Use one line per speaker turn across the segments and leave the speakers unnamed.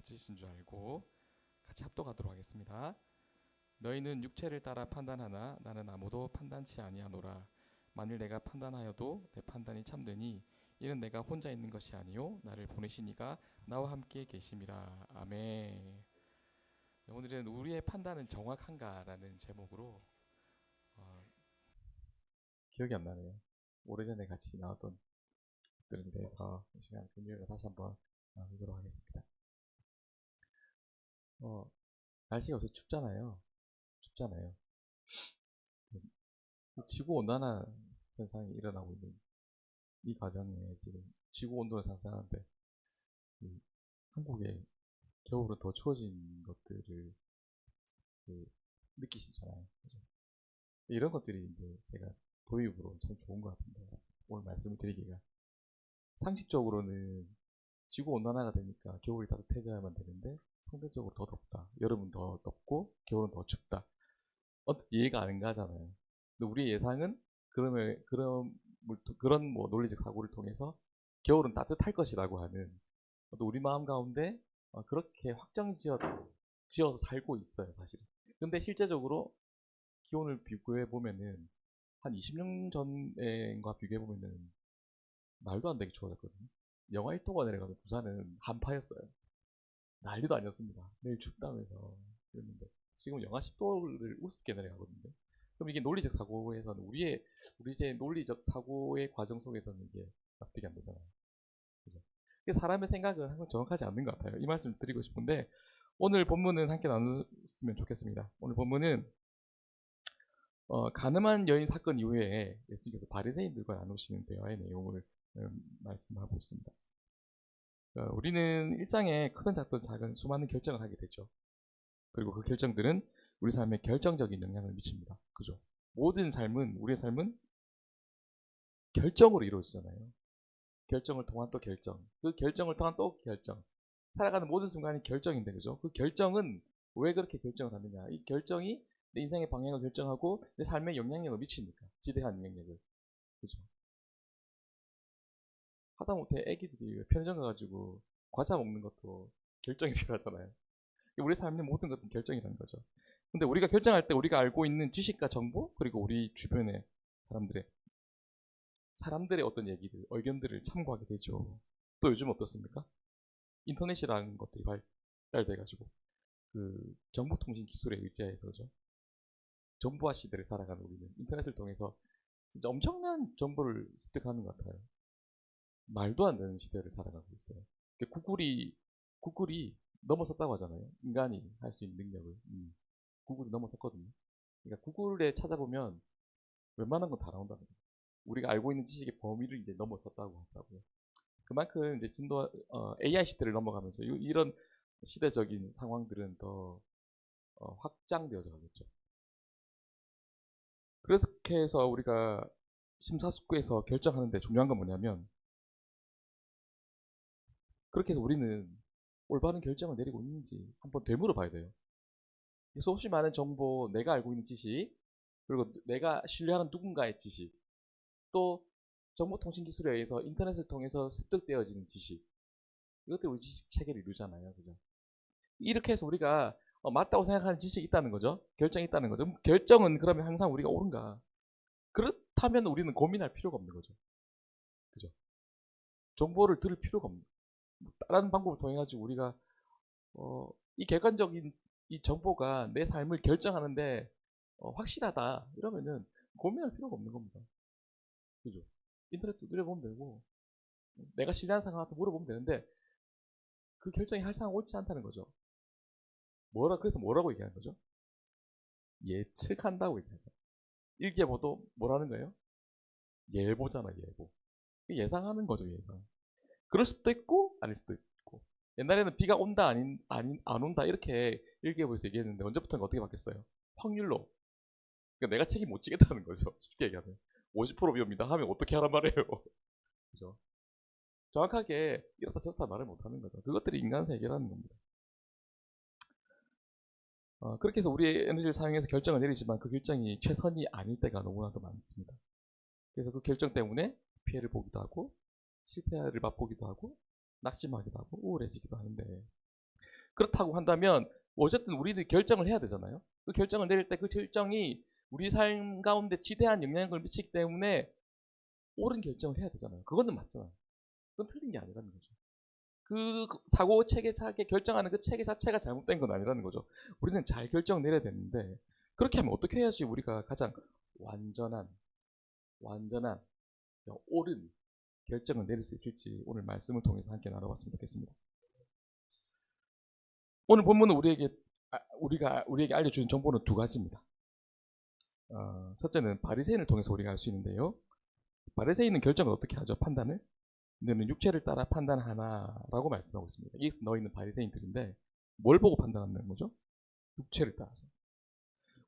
뜻인 줄 알고 같이 합독하도록 하겠습니다. 너희는 육체를 따라 판단하나 나는 아무도 판단치 아니하노라. 만일 내가 판단하여도 내 판단이 참되니 이는 내가 혼자 있는 것이 아니요 나를 보내신 이가 나와 함께 계심이라. 아멘. 오늘은 우리의 판단은 정확한가라는 제목으로 기억이 안 나네요. 오래전에 같이 나왔던 것들에 대해서 이 시간 금요일에 다시 한번 보도록 하겠습니다. 날씨가 요새 춥잖아요. 지구 온난화 현상이 일어나고 있는 이 과정에 지금 지구 온도는 상승하는데 한국의 겨울은 더 추워진 것들을 느끼시잖아요. 그죠? 이런 것들이 이제 제가 도입으로 참 좋은 것 같은데 오늘 말씀을 드리기가 상식적으로는 지구 온난화가 되니까 겨울이 따뜻해져야만 되는데 상대적으로 더 덥다. 여름은 더 덥고 겨울은 더 춥다. 어떻게 이해가 안 가잖아요. 근데 우리의 예상은 그런 논리적 사고를 통해서 겨울은 따뜻할 것이라고 하는 또 우리 마음 가운데 그렇게 지어서 살고 있어요, 사실. 근데 실제적으로 기온을 비교해 보면은 한 20년 전과 비교해 보면은 말도 안 되게 추워졌거든요. 영하 1도가 내려가면 부산은 한파였어요. 난리도 아니었습니다. 내일 춥다면서 그랬는데 지금 영하 10도를 우습게 내려가거든요. 그럼 이게 논리적 사고에서는 우리의 논리적 사고의 과정 속에서는 이게 납득이 안 되잖아요. 그죠? 사람의 생각은 항상 정확하지 않는 것 같아요. 이 말씀을 드리고 싶은데 오늘 본문은 함께 나눴으면 좋겠습니다. 오늘 본문은 가늠한 여인 사건 이후에 예수님께서 바리새인들과 나누시는 대화의 내용을 말씀하고 있습니다. 우리는 일상에 크든 작은 수많은 결정을 하게 되죠. 그리고 그 결정들은 우리 삶에 결정적인 영향을 미칩니다. 그죠? 우리의 삶은 결정으로 이루어지잖아요. 결정을 통한 또 결정, 그 결정을 통한 또 결정. 살아가는 모든 순간이 결정인데, 그죠? 그 결정은 왜 그렇게 결정을 하느냐? 이 결정이 내 인생의 방향을 결정하고 내 삶에 영향력을 미치니까. 지대한 영향력을. 그죠? 하다못해 애기들이 편의점 가가지고 과자 먹는 것도 결정이 필요하잖아요. 우리 삶의 모든 것은 결정이라는 거죠. 근데 우리가 결정할 때 우리가 알고 있는 지식과 정보, 그리고 우리 주변의 사람들의 어떤 얘기들, 의견들을 참고하게 되죠. 또 요즘 어떻습니까? 인터넷이라는 것들이 발달돼가지고 정보통신 기술에 의지해서죠. 정보화 시대를 살아가는 우리는 인터넷을 통해서 진짜 엄청난 정보를 습득하는 것 같아요. 말도 안 되는 시대를 살아가고 있어요. 구글이 넘어섰다고 하잖아요. 인간이 할 수 있는 능력을. 구글이 넘어섰거든요. 그러니까 구글에 찾아보면 웬만한 건 다 나온다는 거예요. 우리가 알고 있는 지식의 범위를 이제 넘어섰다고 하더라고요. 그만큼 이제 AI 시대를 넘어가면서 이런 시대적인 상황들은 더 확장되어져 가겠죠. 그렇게 해서 우리가 심사숙고해서 결정하는데 중요한 건 뭐냐면 그렇게 해서 우리는 올바른 결정을 내리고 있는지 한번 되물어 봐야 돼요. 수없이 많은 정보, 내가 알고 있는 지식, 그리고 내가 신뢰하는 누군가의 지식, 또 정보통신기술에 의해서 인터넷을 통해서 습득되어지는 지식, 이것들이 우리 지식 체계를 이루잖아요. 그죠? 이렇게 해서 우리가 맞다고 생각하는 지식이 있다는 거죠. 결정이 있다는 거죠. 결정은 그러면 항상 우리가 옳은가? 그렇다면 우리는 고민할 필요가 없는 거죠. 그죠? 정보를 들을 필요가 없는. 다른 방법을 통해 가지고 우리가 이 객관적인 이 정보가 내 삶을 결정하는데 확실하다 이러면은 고민할 필요가 없는 겁니다. 그죠? 인터넷 두드려보면 되고 내가 신뢰하는 사람한테 물어보면 되는데 그 결정이 항상 옳지 않다는 거죠. 그래서 뭐라고 얘기하는 거죠? 예측한다고 얘기하죠. 일기예보도 뭐라는 거예요? 예보잖아, 예보. 예상하는 거죠, 예상. 그럴 수도 있고 아닐 수도 있고. 옛날에는 비가 온다 안 온다 이렇게 일기예보에서 얘기했는데 언제부턴가 어떻게 바뀌었어요? 확률로. 그러니까 내가 책임 못 지겠다는 거죠. 쉽게 얘기하면. 50%비 옵니다 하면 어떻게 하란 말이에요. 그죠? 정확하게 이렇다 저렇다 말을 못하는 거죠. 그것들이 인간 세계라는 겁니다. 그렇게 해서 우리의 에너지를 사용해서 결정을 내리지만 그 결정이 최선이 아닐 때가 너무나도 많습니다. 그래서 그 결정 때문에 피해를 보기도 하고 실패를 맛보기도 하고 낙심하기도 하고 우울해지기도 하는데 그렇다고 한다면 어쨌든 우리는 결정을 해야 되잖아요. 그 결정을 내릴 때 그 결정이 우리 삶 가운데 지대한 영향을 미치기 때문에 옳은 결정을 해야 되잖아요. 그거는 맞잖아요. 그건 틀린 게 아니라는 거죠. 그 사고 체계 자체 결정하는 그 체계 자체가 잘못된 건 아니라는 거죠. 우리는 잘 결정 내려야 되는데 그렇게 하면 어떻게 해야지 우리가 가장 완전한 옳은 결정을 내릴 수 있을지 오늘 말씀을 통해서 함께 나눠봤으면 좋겠습니다. 오늘 본문은 우리에게 알려주는 정보는 두 가지입니다. 첫째는 바리새인을 통해서 우리가 알 수 있는데요. 바리새인은 결정을 어떻게 하죠? 판단을? 너는 육체를 따라 판단하나라고 말씀하고 있습니다. 이 너희는 바리새인들인데 뭘 보고 판단하는 거죠? 육체를 따라서.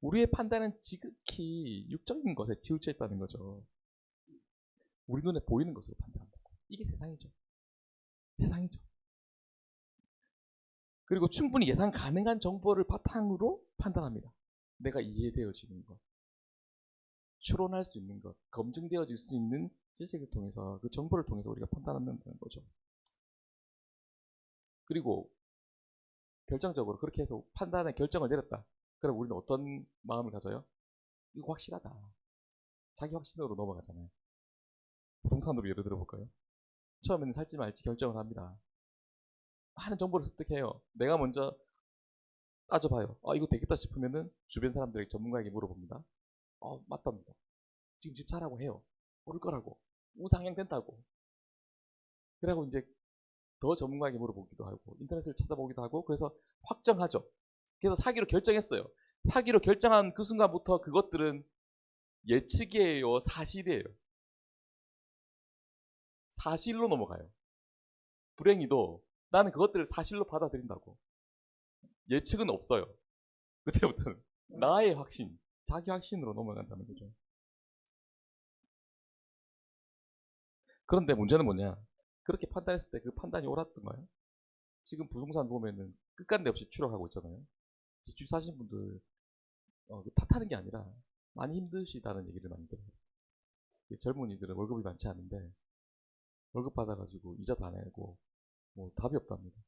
우리의 판단은 지극히 육적인 것에 치우쳐 있다는 거죠. 우리 눈에 보이는 것으로 판단한다고. 이게 세상이죠. 세상이죠. 그리고 충분히 예상 가능한 정보를 바탕으로 판단합니다. 내가 이해되어지는 것, 추론할 수 있는 것, 검증되어질 수 있는 지식을 통해서 그 정보를 통해서 우리가 판단한다는 거죠. 그리고 결정적으로 그렇게 해서 판단의 결정을 내렸다. 그럼 우리는 어떤 마음을 가져요? 이거 확실하다. 자기 확신으로 넘어가잖아요. 부동산으로 예를 들어볼까요? 처음에는 살지 말지 결정을 합니다. 많은 정보를 습득해요. 내가 먼저 따져봐요. 이거 되겠다 싶으면은 주변 사람들에게 전문가에게 물어봅니다. 맞답니다. 지금 집 사라고 해요. 오를 거라고. 우상향 된다고. 그리고 이제 더 전문가에게 물어보기도 하고 인터넷을 찾아보기도 하고 그래서 확정하죠. 그래서 사기로 결정했어요. 사기로 결정한 그 순간부터 그것들은 예측이에요, 사실이에요. 사실로 넘어가요. 불행히도 나는 그것들을 사실로 받아들인다고. 예측은 없어요. 그때부터는 나의 확신, 자기 확신으로 넘어간다는 거죠. 그런데 문제는 뭐냐? 그렇게 판단했을 때 그 판단이 옳았던가요? 지금 부동산 보면은 끝간데 없이 추락하고 있잖아요. 집집 사신 분들 탓하는 게 아니라 많이 힘드시다는 얘기를 많이 들어요. 젊은이들은 월급이 많지 않은데 월급 받아가지고 이자도 안 내고 뭐 답이 없답니다.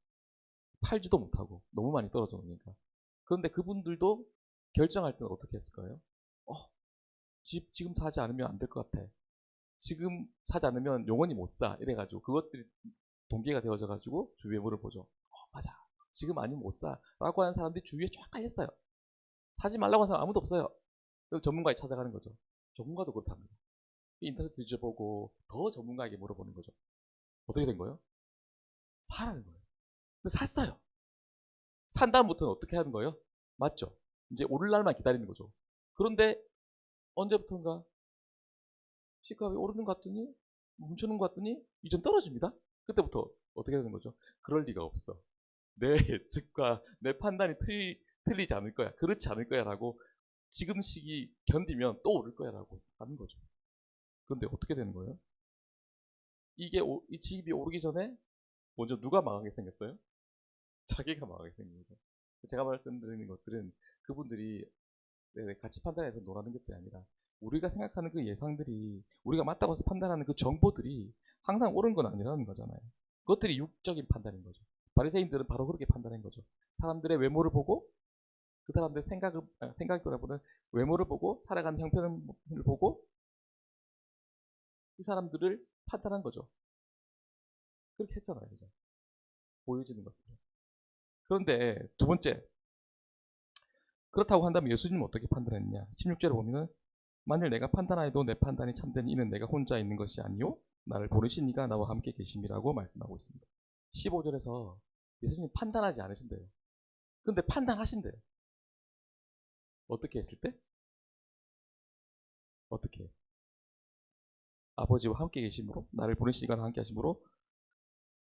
팔지도 못하고 너무 많이 떨어져 놓으니까. 그런데 그분들도 결정할 때는 어떻게 했을까요? 집 지금 사지 않으면 안 될 것 같아. 지금 사지 않으면 영원히 못 사. 이래가지고 그것들이 동기가 되어져가지고 주위에 물어보죠. 맞아. 지금 아니면 못 사. 라고 하는 사람들이 주위에 쫙 깔렸어요. 사지 말라고 하는 사람 아무도 없어요. 그래서 전문가에 찾아가는 거죠. 전문가도 그렇답니다. 인터넷 뒤져보고 더 전문가에게 물어보는 거죠. 어떻게 된 거예요? 사라는 거예요. 근데 샀어요. 산 다음부터는 어떻게 하는 거예요? 맞죠? 이제 오를 날만 기다리는 거죠. 그런데 언제부턴가 시가가 오르는 것 같더니 멈추는 것 같더니 이젠 떨어집니다. 그때부터 어떻게 되는 거죠? 그럴 리가 없어. 내 예측과 내 판단이 틀리지 않을 거야. 그렇지 않을 거야 라고 지금 시기 견디면 또 오를 거야 라고 하는 거죠. 그런데 어떻게 되는 거예요? 이 집이 오르기 전에 먼저 누가 망하게 생겼어요? 자기가 망하게 생긴 거죠. 제가 말씀드리는 것들은 그분들이 같이 판단해서 노라는 것들이 아니라 우리가 생각하는 그 예상들이 우리가 맞다고 해서 판단하는 그 정보들이 항상 옳은 건 아니라는 거잖아요. 그것들이 육적인 판단인 거죠. 바리새인들은 바로 그렇게 판단한 거죠. 사람들의 외모를 보고 그 사람들의 생각을 돌아보는 외모를 보고 살아가는 형편을 보고 이 사람들을 판단한 거죠. 그렇게 했잖아요. 그죠? 보여지는 것들. 그런데 두 번째, 그렇다고 한다면 예수님은 어떻게 판단했느냐? 16절에 보면은 만일 내가 판단하여도 내 판단이 참된 이는 내가 혼자 있는 것이 아니요 나를 보내신 이가 나와 함께 계심이라고 말씀하고 있습니다. 15절에서 예수님이 판단하지 않으신대요. 그런데 판단하신대요. 어떻게 했을 때? 어떻게? 아버지와 함께 계심으로 나를 보내신 이가 나와 함께 하심으로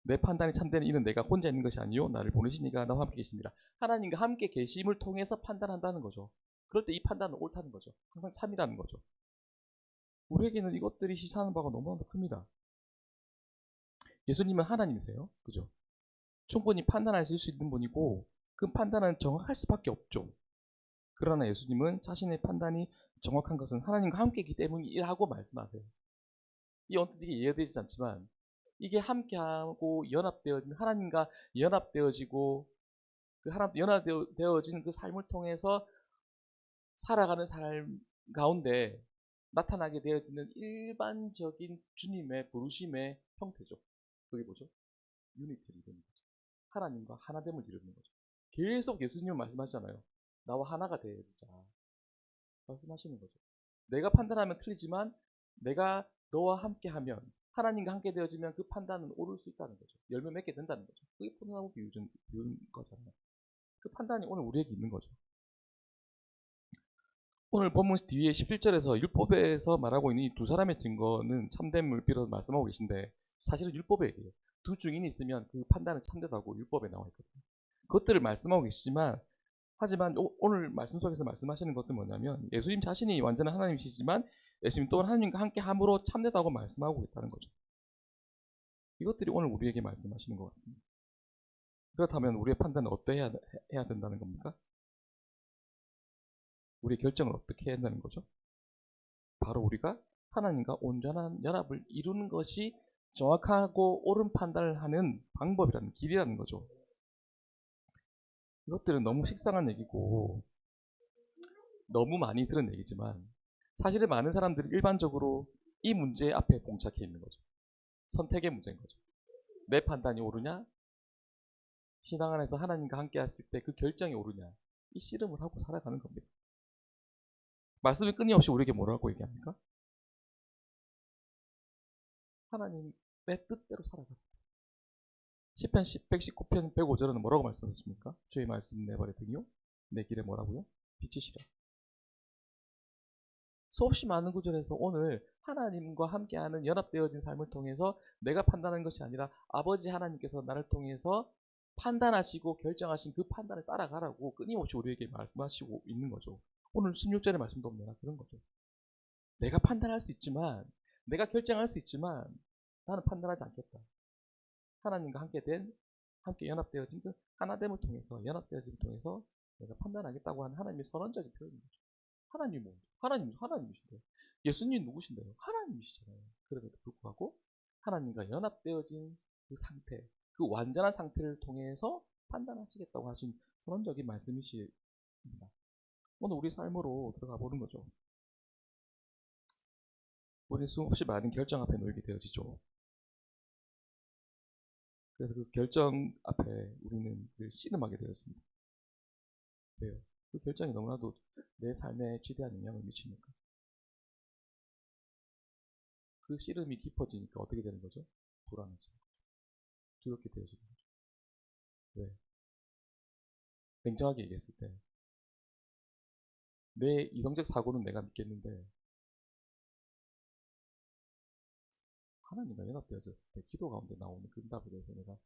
내 판단이 참된 이는 내가 혼자 있는 것이 아니요 나를 보내신 이가 나와 함께 계십니다. 하나님과 함께 계심을 통해서 판단한다는 거죠. 그럴 때 이 판단은 옳다는 거죠. 항상 참이라는 거죠. 우리에게는 이것들이 시사하는 바가 너무나 큽니다. 예수님은 하나님이세요. 그죠? 충분히 판단하실 수 있는 분이고 그 판단은 정확할 수밖에 없죠. 그러나 예수님은 자신의 판단이 정확한 것은 하나님과 함께이기 때문이라고 말씀하세요. 이 언뜻 이게 이해되지 않지만 이게 함께하고 연합되어진 하나님과 연합되어지고 그 하나님 연합되어진 그 삶을 통해서 살아가는 삶 가운데 나타나게 되어지는 일반적인 주님의 부르심의 형태죠. 그게 뭐죠? 유니티를 이루는 거죠. 하나님과 하나됨을 이루는 거죠. 계속 예수님은 말씀하셨잖아요. 나와 하나가 되어지자. 말씀하시는 거죠. 내가 판단하면 틀리지만 내가 너와 함께하면 하나님과 함께 되어지면 그 판단은 옳을 수 있다는 거죠. 열매 맺게 된다는 거죠. 그게 포도나무 비유는 거잖아요. 그 판단이 오늘 우리에게 있는 거죠. 오늘 본문 뒤에 17절에서 율법에서 말하고 있는 이 두 사람의 증거는 참됨을 빌어서 말씀하고 계신데 사실은 율법의 얘기예요. 두 증인이 있으면 그 판단은 참되다고 율법에 나와 있거든요. 그것들을 말씀하고 계시지만 하지만 오늘 말씀 속에서 말씀하시는 것도 뭐냐면 예수님 자신이 완전한 하나님이시지만 예수님 또한 하나님과 함께 함으로 참되다고 말씀하고 있다는 거죠. 이것들이 오늘 우리에게 말씀하시는 것 같습니다. 그렇다면 우리의 판단은 어떻게 해야 된다는 겁니까? 우리의 결정을 어떻게 해야 한다는 거죠? 바로 우리가 하나님과 온전한 연합을 이루는 것이 정확하고 옳은 판단을 하는 방법이라는 길이라는 거죠. 이것들은 너무 식상한 얘기고 너무 많이 들은 얘기지만 사실은 많은 사람들이 일반적으로 이 문제 앞에 봉착해 있는 거죠. 선택의 문제인 거죠. 내 판단이 옳으냐? 신앙 안에서 하나님과 함께 했을 때 그 결정이 옳으냐? 이 씨름을 하고 살아가는 겁니다. 말씀이 끊임없이 우리에게 뭐라고 얘기합니까? 하나님의 뜻대로 살아가라. 시편 119편 105절에는 뭐라고 말씀하십니까? 주의 말씀 내 발의 등이요 내 길에 뭐라고요? 빛이시라. 수없이 많은 구절에서 오늘 하나님과 함께하는 연합되어진 삶을 통해서 내가 판단하는 것이 아니라 아버지 하나님께서 나를 통해서 판단하시고 결정하신 그 판단을 따라가라고 끊임없이 우리에게 말씀하시고 있는 거죠. 오늘 16절의 말씀도 보면 그런 거죠. 내가 판단할 수 있지만 내가 결정할 수 있지만 나는 판단하지 않겠다. 하나님과 함께 연합되어진 그 하나됨을 통해서 연합되어짐을 통해서 내가 판단하겠다고 하는 하나님의 선언적인 표현인 거죠. 하나님이 뭔데? 하나님이신데. 예수님 누구신데요? 하나님이시잖아요. 그럼에도 불구하고 하나님과 연합되어진 그 상태, 그 완전한 상태를 통해서 판단하시겠다고 하신 선언적인 말씀이십니다. 오늘 우리 삶으로 들어가 보는 거죠. 우리 수없이 많은 결정 앞에 놓이게 되어지죠. 그래서 그 결정 앞에 우리는 씨름하게 되어집니다. 왜요? 그 결정이 너무나도 내 삶에 지대한 영향을 미치니까. 그 씨름이 깊어지니까 어떻게 되는 거죠? 불안해지는 거죠. 두렵게 되어지는 거죠. 왜? 냉정하게 얘기했을 때 내 이성적 사고는 내가 믿겠는데 하나님과 연합되어졌을 때 기도 가운데 나오는 그 응답에 대해서 내가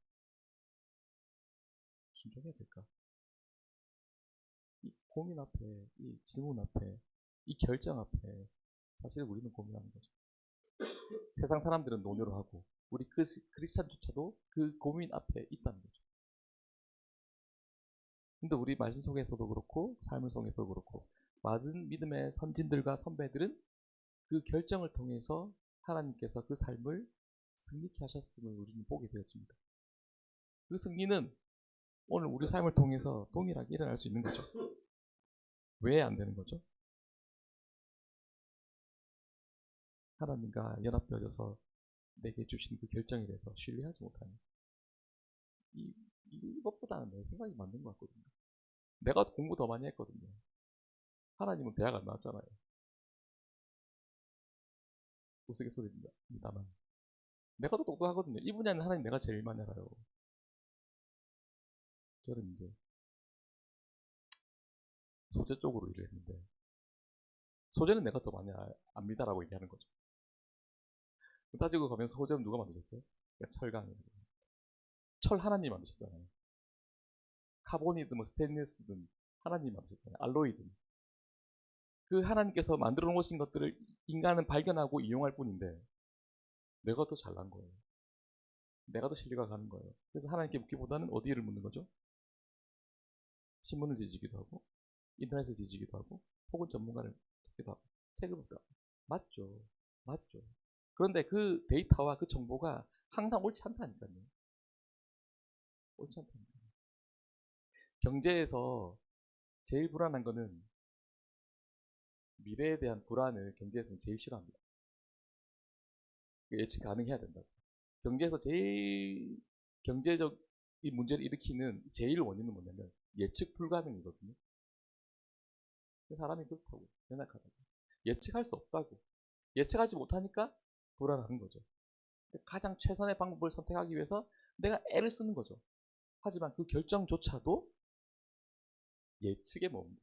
순종해야 될까? 이 고민 앞에, 이 질문 앞에, 이 결정 앞에 사실 우리는 고민하는 거죠. 세상 사람들은 논의를 하고 우리 크리스찬조차도 그 고민 앞에 있다는 거죠. 근데 우리 말씀 속에서도 그렇고 삶을 속에서도 그렇고 많은 믿음의 선진들과 선배들은 그 결정을 통해서 하나님께서 그 삶을 승리케 하셨음을 우리는 보게 되었습니다. 그 승리는 오늘 우리 삶을 통해서 동일하게 일어날 수 있는 거죠. 왜 안 되는 거죠? 하나님과 연합되어져서 내게 주신 그 결정에 대해서 신뢰하지 못하는 이것보다는 내 생각이 맞는 것 같거든요. 내가 공부 더 많이 했거든요. 하나님은 대학 안 나왔잖아요. 우스갯소리입니다만 내가 더 똑똑하거든요. 이 분야는 하나님 내가 제일 많이 알아요. 저는 이제 소재 쪽으로 일을 했는데 소재는 내가 더 많이 압니다라고 얘기하는 거죠. 따지고 가면 소재는 누가 만드셨어요? 그러니까 철강이에요. 철 하나님 만드셨잖아요. 카본이든 뭐 스테인리스든 하나님 만드셨잖아요. 알로이든. 그 하나님께서 만들어 놓으신 것들을 인간은 발견하고 이용할 뿐인데 내가 더 잘난 거예요. 내가 더 신뢰가 가는 거예요. 그래서 하나님께 묻기보다는 어디를 묻는 거죠? 신문을 뒤지기도 하고 인터넷을 뒤지기도 하고 혹은 전문가를 찾기도 하고 책을 읽기도 하고 맞죠. 맞죠. 그런데 그 데이터와 그 정보가 항상 옳지 않다니까요. 옳지 않다니까요. 경제에서 제일 불안한 거는 미래에 대한 불안을 경제에서는 제일 싫어합니다. 예측 가능해야 된다고. 경제에서 제일 경제적인 문제를 일으키는 제일 원인은 뭐냐면 예측 불가능이거든요. 사람이 그렇다고 생각하다가 예측할 수 없다고. 예측하지 못하니까 불안하는 거죠. 가장 최선의 방법을 선택하기 위해서 내가 애를 쓰는 거죠. 하지만 그 결정조차도 예측에 머문다.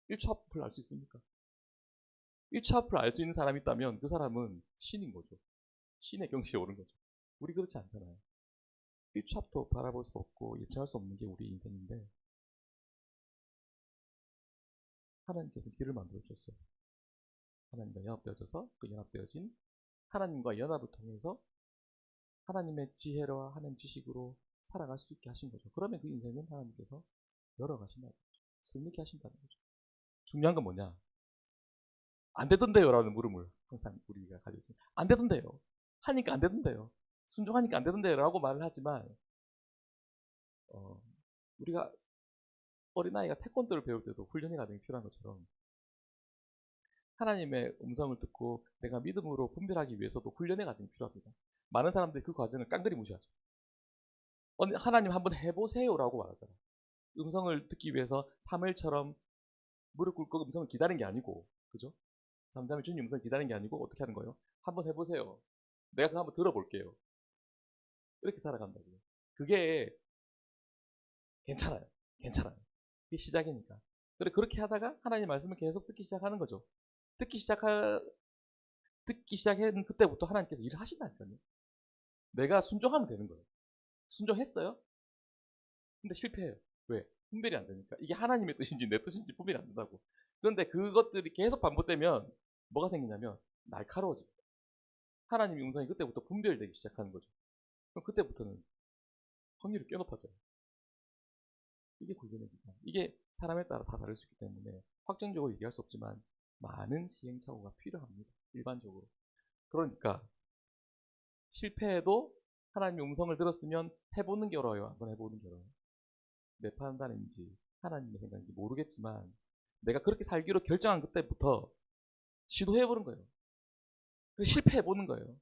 1초 앞을 알 수 있습니까? 1초 앞을 알 수 있는 사람이 있다면 그 사람은 신인 거죠. 신의 경지에 오른 거죠. 우리 그렇지 않잖아요. 1초 앞도 바라볼 수 없고 예측할 수 없는 게 우리 인생인데 하나님께서 길을 만들어 주셨어요. 하나님과 연합되어져서 그 연합되어진 하나님과 연합을 통해서 하나님의 지혜와 하나님 지식으로 살아갈 수 있게 하신 거죠. 그러면 그 인생은 하나님께서 열어가신다는 거죠. 승리케 하신다는 거죠. 중요한 건 뭐냐? 안 되던데요? 라는 물음을 항상 우리가 가지고 있죠. 안 되던데요. 하니까 안 되던데요. 순종하니까 안 되던데요. 라고 말을 하지만 우리가 어린아이가 태권도를 배울 때도 훈련의 과정이 필요한 것처럼 하나님의 음성을 듣고 내가 믿음으로 분별하기 위해서도 훈련의 과정이 필요합니다. 많은 사람들이 그 과정을 깡그리 무시하죠. 하나님 한번 해보세요라고 말하잖아요. 음성을 듣기 위해서 사무엘처럼 무릎 꿇고 음성을 기다리는 게 아니고, 그죠? 잠잠히 주님 음성을 기다리는 게 아니고 어떻게 하는 거예요? 한번 해보세요. 내가 그거 한번 들어볼게요. 이렇게 살아간다고요. 그게 괜찮아요. 괜찮아요. 그게 시작이니까. 그렇게 하다가 하나님 말씀을 계속 듣기 시작하는 거죠. 듣기 시작한 그때부터 하나님께서 일을 하신다니까요. 내가 순종하면 되는 거예요. 순종했어요? 근데 실패해요. 왜? 분별이 안 되니까. 이게 하나님의 뜻인지 내 뜻인지 분별이 안 된다고. 그런데 그것들이 계속 반복되면 뭐가 생기냐면 날카로워집니다. 하나님의 음성이 그때부터 분별되기 시작하는 거죠. 그럼 그때부터는 확률이 꽤 높아져요. 이게 골든의 기간. 이게 사람에 따라 다 다를 수 있기 때문에 확정적으로 얘기할 수 없지만 많은 시행착오가 필요합니다. 일반적으로. 그러니까 실패해도 하나님의 음성을 들었으면 해보는 게 어려워요. 한번 해보는 게 어려워요. 내 판단인지 하나님의 생각인지 모르겠지만 내가 그렇게 살기로 결정한 그때부터 시도해보는 거예요. 실패해보는 거예요.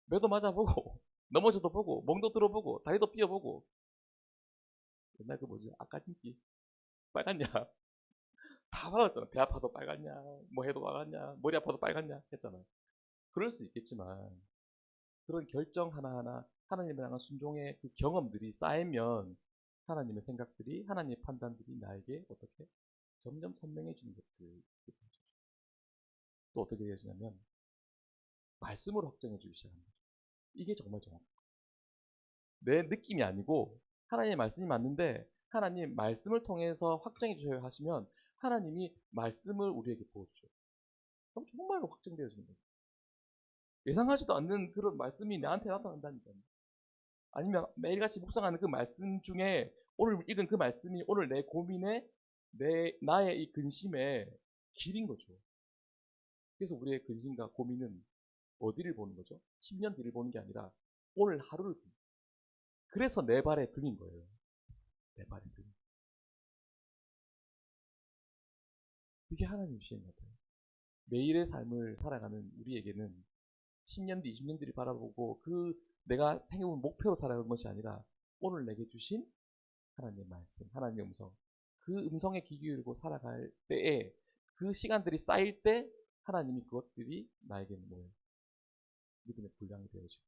매도 맞아보고 넘어져도 보고 멍도 들어보고 다리도 삐어보고 옛날 그 뭐지 아까진기 빨갛냐 다 받았잖아. 배 아파도 빨갛냐 뭐 해도 빨갛냐 머리 아파도 빨갛냐 했잖아요. 그럴 수 있겠지만 그런 결정 하나하나 하나님을 향한 순종의 그 경험들이 쌓이면 하나님의 생각들이 하나님의 판단들이 나에게 어떻게 점점 선명해지는 것들. 또 어떻게 되어지냐면 말씀으로 확정해 주기 시작합니다. 이게 정말 정확해요. 내 느낌이 아니고 하나님의 말씀이 맞는데 하나님 말씀을 통해서 확정해 주셔야 하시면 하나님이 말씀을 우리에게 보여주셔요. 그럼 정말로 확정되어지는 거예요. 예상하지도 않는 그런 말씀이 나한테 나타난다니까요. 아니면 매일같이 묵상하는 그 말씀 중에 오늘 읽은 그 말씀이 오늘 내 고민에 나의 이 근심의 길인 거죠. 그래서 우리의 근심과 고민은 어디를 보는 거죠? 10년 뒤를 보는 게 아니라 오늘 하루를 보는 거예요. 그래서 내 발의 등인 거예요. 내 발의 등. 이게 하나님 시행 같아요. 매일의 삶을 살아가는 우리에게는 10년 뒤, 20년 뒤를 바라보고 그 내가 생각해본 목표로 살아가는 것이 아니라 오늘 내게 주신 하나님의 말씀, 하나님의 음성. 그 음성에 귀 기울이고 살아갈 때에 그 시간들이 쌓일 때 하나님이 그것들이 나에게는 뭐예요? 믿음의 분량이 되어지고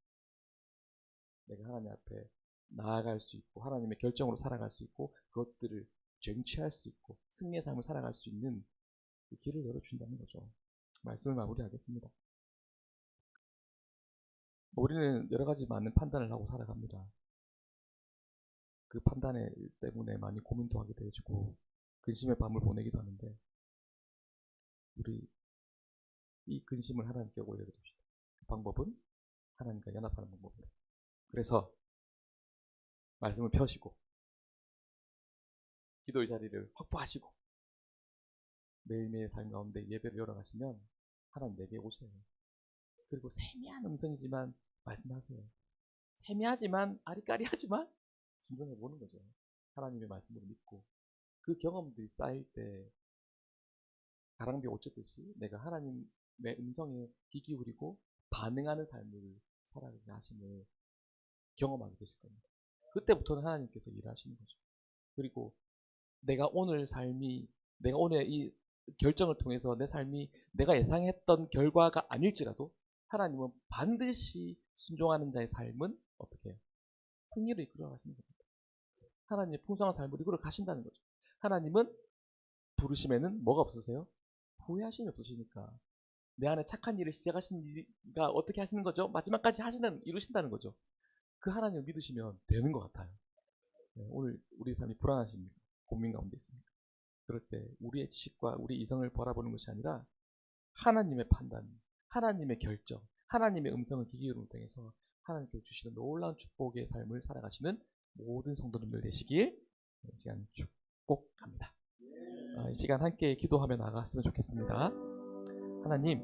내가 하나님 앞에 나아갈 수 있고 하나님의 결정으로 살아갈 수 있고 그것들을 쟁취할 수 있고 승리의 삶을 살아갈 수 있는 그 길을 열어준다는 거죠. 말씀을 마무리하겠습니다. 우리는 여러 가지 많은 판단을 하고 살아갑니다. 그 판단 때문에 많이 고민도 하게 되어지고 근심의 밤을 보내기도 하는데 우리 이 근심을 하나님께 올려드립시다. 그 방법은 하나님과 연합하는 방법으로. 그래서 말씀을 펴시고 기도의 자리를 확보하시고 매일매일 삶 가운데 예배를 열어가시면 하나님 내게 오세요. 그리고 세미한 음성이지만 말씀하세요. 세미하지만 아리까리하지만 순종해 보는 거죠. 하나님의 말씀으로 믿고 그 경험들이 쌓일 때 가랑비에 옷 젖듯이 내가 하나님의 음성에 귀 기울이고 반응하는 삶을 살아가게 하심을 경험하게 되실 겁니다. 그때부터는 하나님께서 일하시는 거죠. 그리고 내가 오늘 삶이, 내가 오늘 이 결정을 통해서 내 삶이 내가 예상했던 결과가 아닐지라도 하나님은 반드시 순종하는 자의 삶은 어떻게 해요? 승리를 이끌어 가시는 겁니다. 하나님의 풍성한 삶을 이끌어 가신다는 거죠. 하나님은 부르심에는 뭐가 없으세요? 후회하심이 없으시니까. 내 안에 착한 일을 시작하신 이가 어떻게 하시는 거죠? 마지막까지 이루신다는 거죠. 그 하나님을 믿으시면 되는 것 같아요. 네, 오늘 우리 삶이 불안하십니까? 고민 가운데 있습니까? 그럴 때 우리의 지식과 우리 이성을 바라보는 것이 아니라 하나님의 판단, 하나님의 결정, 하나님의 음성을 귀 기울임을 통해서 하나님께서 주시는 놀라운 축복의 삶을 살아가시는 모든 성도님들 되시길 이 시간 축복합니다. 이 시간 함께 기도하며 나갔으면 좋겠습니다. 하나님,